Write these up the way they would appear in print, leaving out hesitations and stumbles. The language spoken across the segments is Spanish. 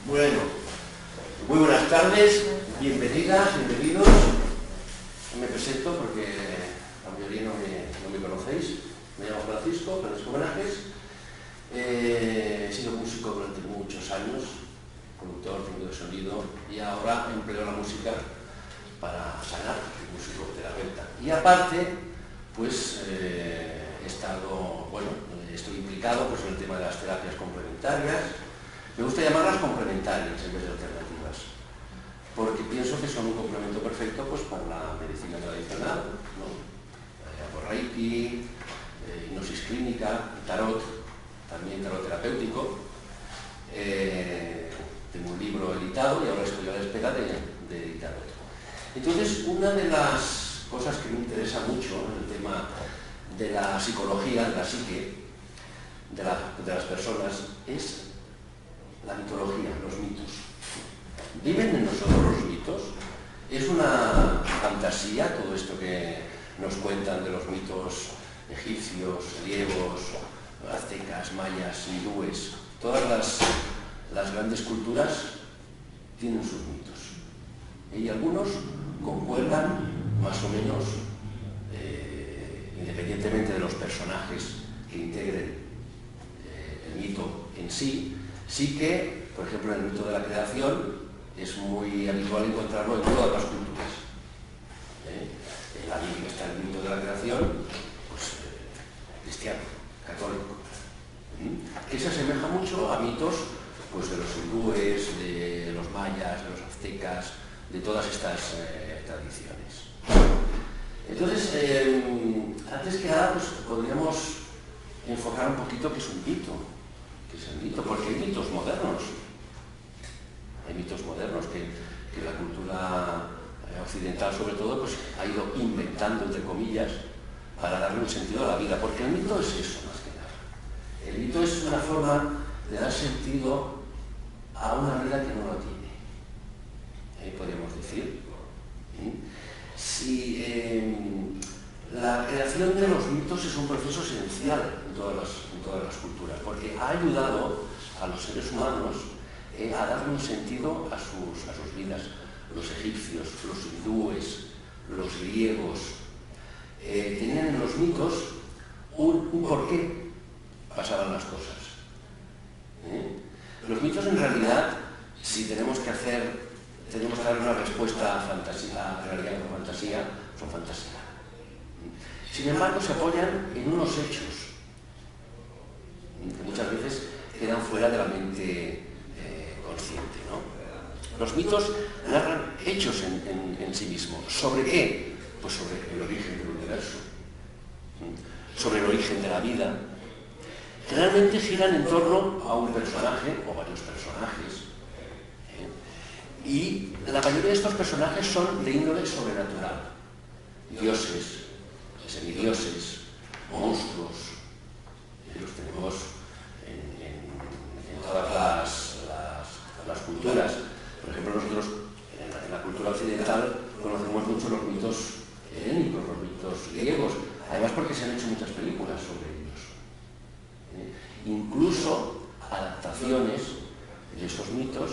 Bueno, muy buenas tardes, bienvenidas, bienvenidos. Me presento porque la mayoría no me conocéis. Me llamo Francisco Menajes. He sido músico durante muchos años, productor, técnico de sonido, y ahora empleo la música para sanar, soy músico terapeuta. Y aparte, pues he estado, estoy implicado pues, en el tema de las terapias complementarias. Me gusta llamarlas complementarias en vez de alternativas, porque pienso que son un complemento perfecto pues, para la medicina tradicional, ¿no? Reiki, hipnosis clínica, tarot, también tarot terapéutico. Tengo un libro editado y ahora estoy a la espera de editar otro. Entonces, una de las cosas que me interesa mucho en el tema de la psicología, de la psique, de las personas, es la mitología, los mitos. ¿Viven en nosotros los mitos? ¿Es una fantasía todo esto que nos cuentan de los mitos egipcios, griegos, aztecas, mayas, hindúes? Todas las grandes culturas tienen sus mitos. Y algunos concuerdan más o menos, independientemente de los personajes que integren el mito en sí. Sí que, por ejemplo, en el mito de la creación es muy habitual encontrarlo en todas las culturas. En la Biblia está el mito de la creación, pues cristiano, católico, que se asemeja mucho a mitos pues, de los hindúes, de los mayas, de los aztecas, de todas estas tradiciones. Entonces, antes que nada, pues, podríamos enfocar un poquito qué es un mito. ¿Qué es el mito? Porque hay mitos modernos. Hay mitos modernos que la cultura occidental, sobre todo, pues, ha ido inventando, entre comillas, para darle un sentido a la vida. Porque el mito es eso, más que nada. El mito es una forma de dar sentido a una vida que no lo tiene. Podríamos decir. Si la creación de los mitos es un proceso esencial en todas las culturas, porque ha ayudado a los seres humanos a darle un sentido a sus vidas. Los egipcios, los hindúes, los griegos, tenían en los mitos un porqué pasaban las cosas. Los mitos, en realidad, si tenemos que dar una respuesta a fantasía, a realidad o fantasía, son fantasía. Sin embargo, se apoyan en unos hechos que muchas veces quedan fuera de la mente consciente, ¿no? Los mitos narran hechos en sí mismos. ¿Sobre qué? Pues sobre el origen del universo, sobre el origen de la vida. Generalmente giran en torno a un personaje o varios personajes. Y la mayoría de estos personajes son de índole sobrenatural. Dioses, semidioses, monstruos. Los tenemos en todas las culturas. Por ejemplo, nosotros en la cultura occidental conocemos mucho los mitos helénicos, los mitos griegos, además porque se han hecho muchas películas sobre ellos. Incluso adaptaciones de esos mitos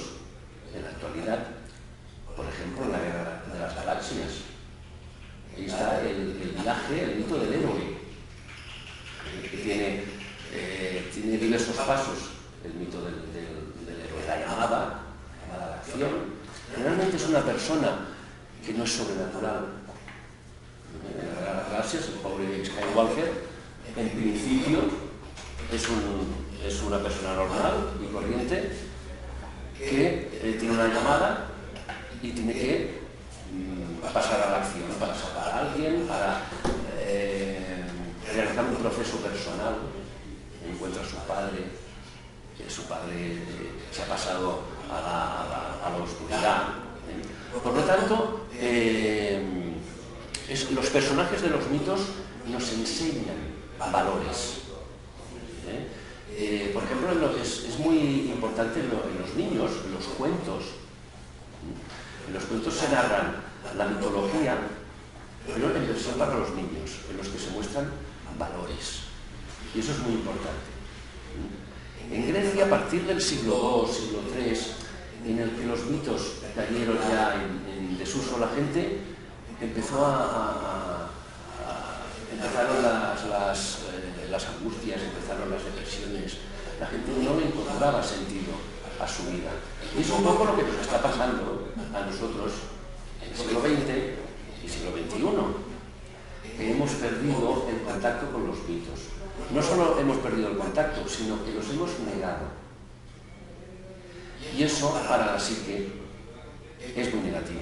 en la actualidad, por ejemplo, en la Guerra de las Galaxias. Ahí está el viaje, el mito del héroe, que tiene diversos pasos, el mito del héroe. La llamada a la acción, generalmente es una persona que no es sobrenatural. En las Galaxias, el pobre Skywalker, en principio, es una persona normal y corriente que tiene una llamada y tiene que pasar a la acción, para salvar a alguien, para realizar un proceso personal. Encuentra a su padre se ha pasado a la oscuridad. Por lo tanto, los personajes de los mitos nos enseñan valores. Por ejemplo, es muy importante en los niños, en los cuentos. En los cuentos se narran la mitología, pero en versión para los niños, en los que se muestran valores. Y eso es muy importante. En Grecia, a partir del siglo II, siglo III, en el que los mitos cayeron ya en desuso, la gente empezó empezaron las angustias, empezaron las depresiones, la gente no le encontraba sentido a su vida. Y es un poco lo que nos está pasando a nosotros en el siglo XX y siglo XXI, que hemos perdido el contacto con los mitos. No solo hemos perdido el contacto, sino que los hemos negado. Y eso para la psique es muy negativo.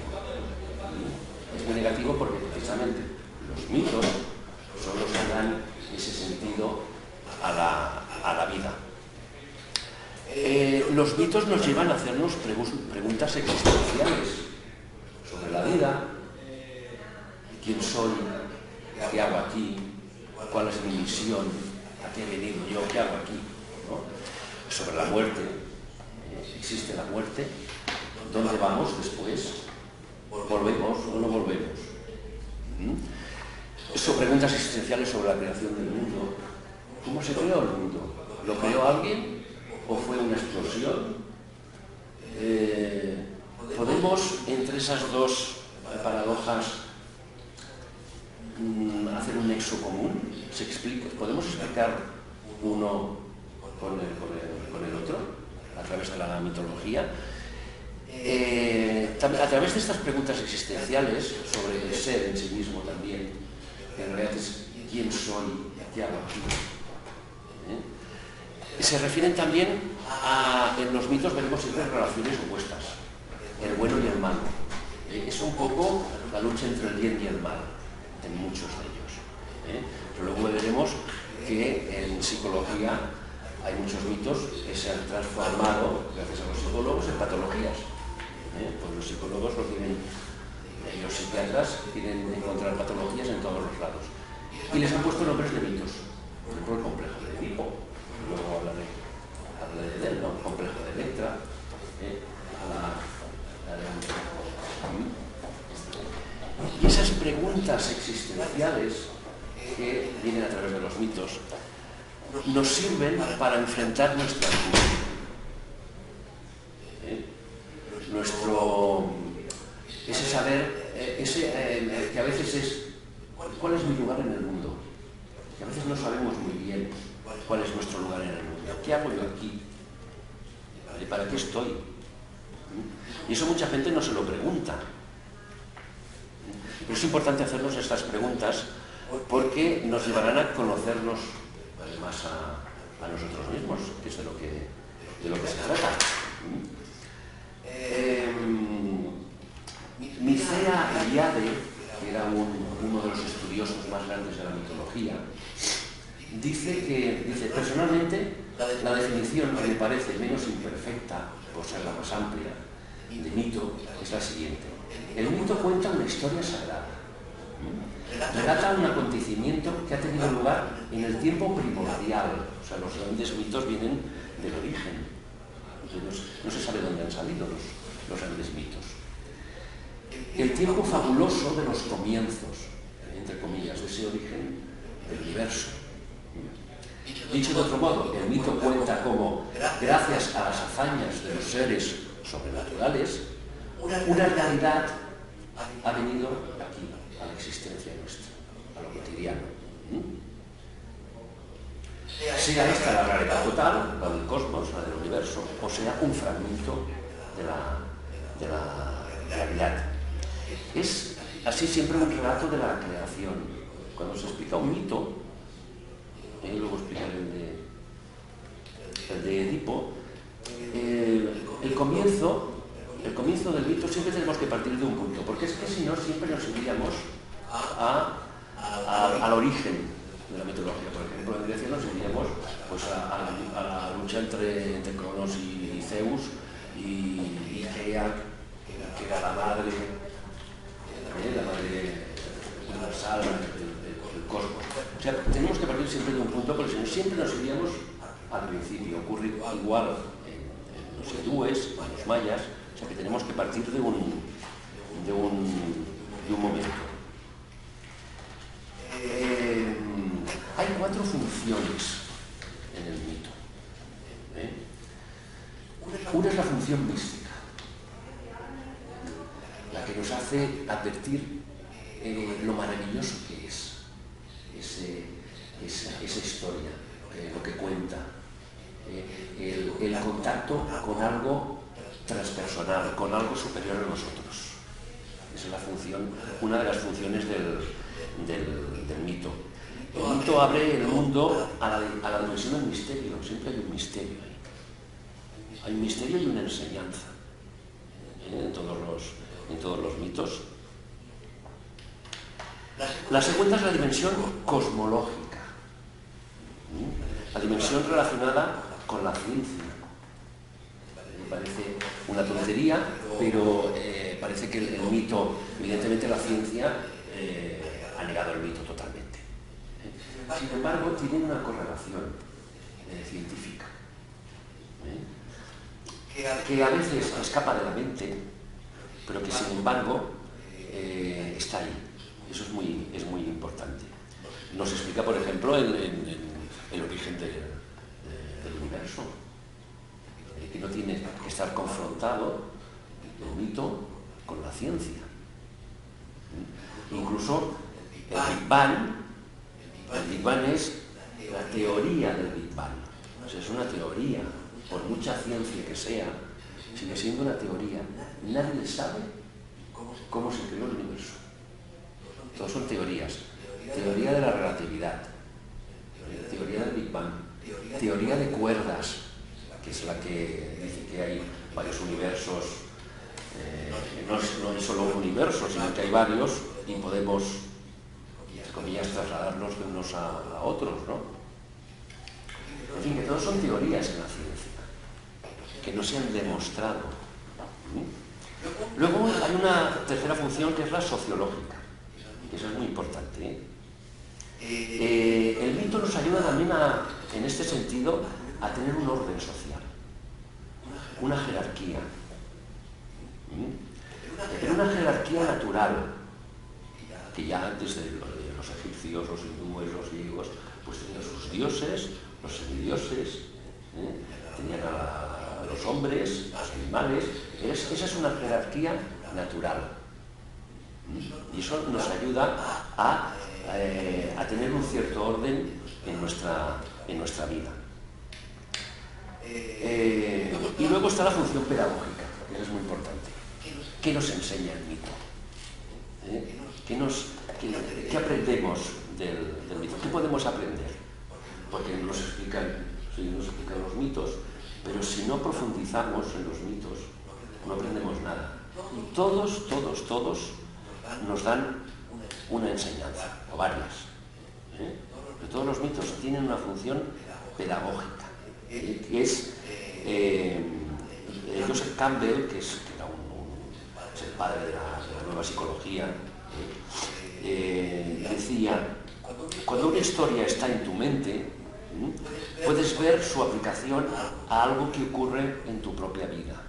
Es muy negativo porque precisamente los mitos son los que dan ese sentido a la vida. Los mitos nos llevan a hacernos preguntas existenciales sobre la vida: ¿quién soy? ¿Qué hago aquí? ¿Cuál es mi misión? ¿A qué he venido yo? ¿Qué hago aquí? ¿No? Sobre la muerte. ¿Existe la muerte? ¿Dónde vamos después? ¿Volvemos o no volvemos? Son preguntas existenciales sobre la creación del mundo. ¿Cómo se creó el mundo? ¿Lo creó alguien o fue una explosión? ¿Podemos, entre esas dos paradojas, hacer un nexo común? ¿Podemos explicar uno con el otro a través de la mitología? A través de estas preguntas existenciales sobre el ser en sí mismo también, que en realidad es quién soy, qué hago aquí, se refieren también en los mitos veremos siempre relaciones opuestas, el bueno y el malo. Es un poco la lucha entre el bien y el mal en muchos de ellos. Pero luego veremos que en psicología hay muchos mitos que se han transformado, gracias a los psicólogos, en patologías. Pues los psicólogos lo tienen, y los psiquiatras quieren encontrar patologías en todos los lados. Y les han puesto nombres de mitos. Por ejemplo, el complejo de Edipo, luego hablaré de él, ¿no? El complejo de Electra, y esas preguntas existenciales que vienen a través de los mitos nos sirven para enfrentar nuestra vida. Ese saber, que a veces es cuál es mi lugar en el mundo, que a veces no sabemos muy bien cuál es nuestro lugar en el mundo. ¿Qué hago yo aquí? ¿Para qué estoy? Y eso mucha gente no se lo pregunta. Pero es importante hacernos estas preguntas porque nos llevarán a conocernos más a nosotros mismos, que es de lo que se trata. Mircea Eliade, que era uno de los estudiosos más grandes de la mitología, dice personalmente, la definición que me parece menos imperfecta, por ser la más amplia, de mito, es la siguiente. El mito cuenta una historia sagrada. Relata un acontecimiento que ha tenido lugar en el tiempo primordial. O sea, los grandes mitos vienen del origen. Entonces, no se sabe dónde han salido los grandes mitos. El tiempo fabuloso de los comienzos, entre comillas, de ese origen del universo. Dicho de otro modo, el mito cuenta cómo, gracias a las hazañas de los seres sobrenaturales, una realidad ha venido aquí, a la existencia nuestra, a lo cotidiano. Sea esta la realidad total, la del cosmos, la del universo, o sea un fragmento de la realidad. Es así siempre un relato de la creación. Cuando se explica un mito, luego explicaré el de Edipo, el comienzo del mito siempre tenemos que partir de un punto, porque es que si no siempre nos iríamos al origen de la mitología. Por ejemplo, en Grecia nos iríamos pues, a la lucha entre Cronos y Zeus y Gea, que era la madre universal del cosmos. O sea, tenemos que partir siempre de un punto, porque si no siempre nos iríamos al principio. Ocurre igual en los hindúes, en los mayas. O sea que tenemos que partir de un momento. Hay 4 funciones en el mito. Una es la función mística. nos hace advertir lo maravilloso que es esa historia, lo que cuenta, el contacto con algo transpersonal, con algo superior a nosotros. Esa es la función, una de las funciones del mito. El mito abre el mundo a la dimensión del misterio. Siempre hay un misterio ahí. Hay un misterio y una enseñanza en todos los mitos. La segunda es la dimensión cosmológica, la dimensión relacionada con la ciencia. Me parece una tontería, pero parece que el mito, evidentemente la ciencia ha negado el mito totalmente. Sin embargo, tiene una correlación científica, que a veces escapa de la mente, pero que sin embargo está ahí. Eso es muy importante. Nos explica, por ejemplo, el origen del universo, que no tiene que estar confrontado el mito con la ciencia. Incluso el Big Bang es la teoría del Big Bang. O sea, es una teoría, por mucha ciencia que sea, sigue siendo una teoría. Nadie sabe cómo se creó el universo. Todos son teorías. Teoría de la relatividad, teoría del Big Bang, teoría de cuerdas, que es la que dice que hay varios universos, no es solo un universo, sino que hay varios y podemos, entre comillas, trasladarlos de unos a otros, ¿no? En fin, que todos son teorías en la ciencia, que no se han demostrado. Luego hay una tercera función que es la sociológica. Eso es muy importante. El mito nos ayuda también en este sentido a tener un orden social, una jerarquía, pero una jerarquía natural, que ya antes de los egipcios, los hindúes, los griegos, pues tenían sus dioses, los semidioses, tenían a los hombres, a los animales. Esa es una jerarquía natural. Y eso nos ayuda a tener un cierto orden en nuestra vida. Y luego está la función pedagógica, que es muy importante. ¿Qué nos enseña el mito? ¿Qué aprendemos del mito? ¿Qué podemos aprender? Porque nos explican los mitos, pero si no profundizamos en los mitos, no aprendemos nada. Y todos nos dan una enseñanza, o varias. Pero todos los mitos tienen una función pedagógica, que es Joseph Campbell, que es el padre de la nueva psicología, decía: cuando una historia está en tu mente, puedes ver su aplicación a algo que ocurre en tu propia vida.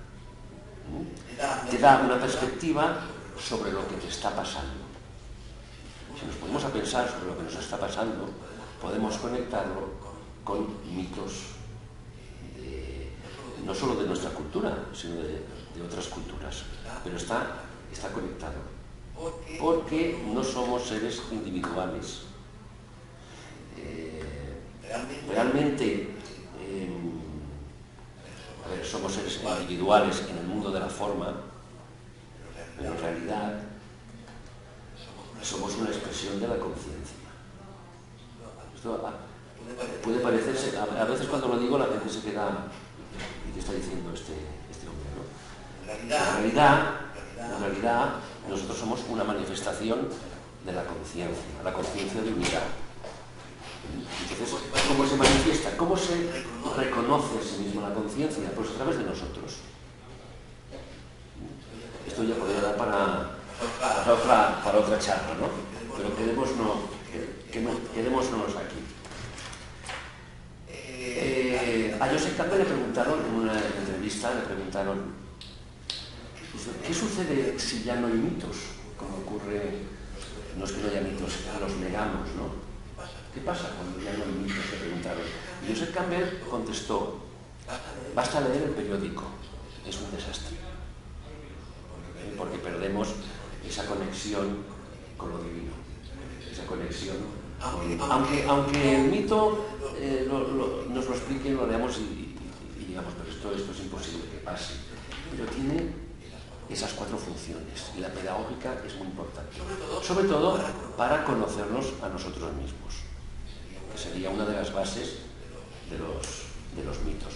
Te da una perspectiva sobre lo que te está pasando. Si nos ponemos a pensar sobre lo que nos está pasando, podemos conectarlo con mitos, no solo de nuestra cultura, sino de otras culturas. Pero está conectado, porque no somos seres individuales. Realmente somos seres individuales en el mundo de la forma, pero en realidad somos una expresión de la conciencia. Esto puede parecerse, a veces cuando lo digo la gente se queda: ¿y qué está diciendo este hombre, no? En realidad nosotros somos una manifestación de la conciencia de unidad. Entonces, ¿cómo se manifiesta? ¿Cómo se reconoce a sí misma la conciencia? Pues a través de nosotros. Esto ya podría dar para otra charla, ¿no? Pero quedémonos aquí. A Joseph Campbell le preguntaron en una entrevista, ¿qué sucede si ya no hay mitos? Como ocurre, no es que no haya mitos, los negamos, ¿no? ¿Qué pasa cuando ya no hay mitos?, le preguntaron. Y Joseph Campbell contestó: basta leer el periódico, es un desastre. Porque perdemos esa conexión con lo divino, esa conexión aunque el mito nos lo explique, lo leamos y digamos, pero esto es imposible que pase, pero tiene esas 4 funciones y la pedagógica es muy importante, sobre todo para conocernos a nosotros mismos, que sería una de las bases de los mitos.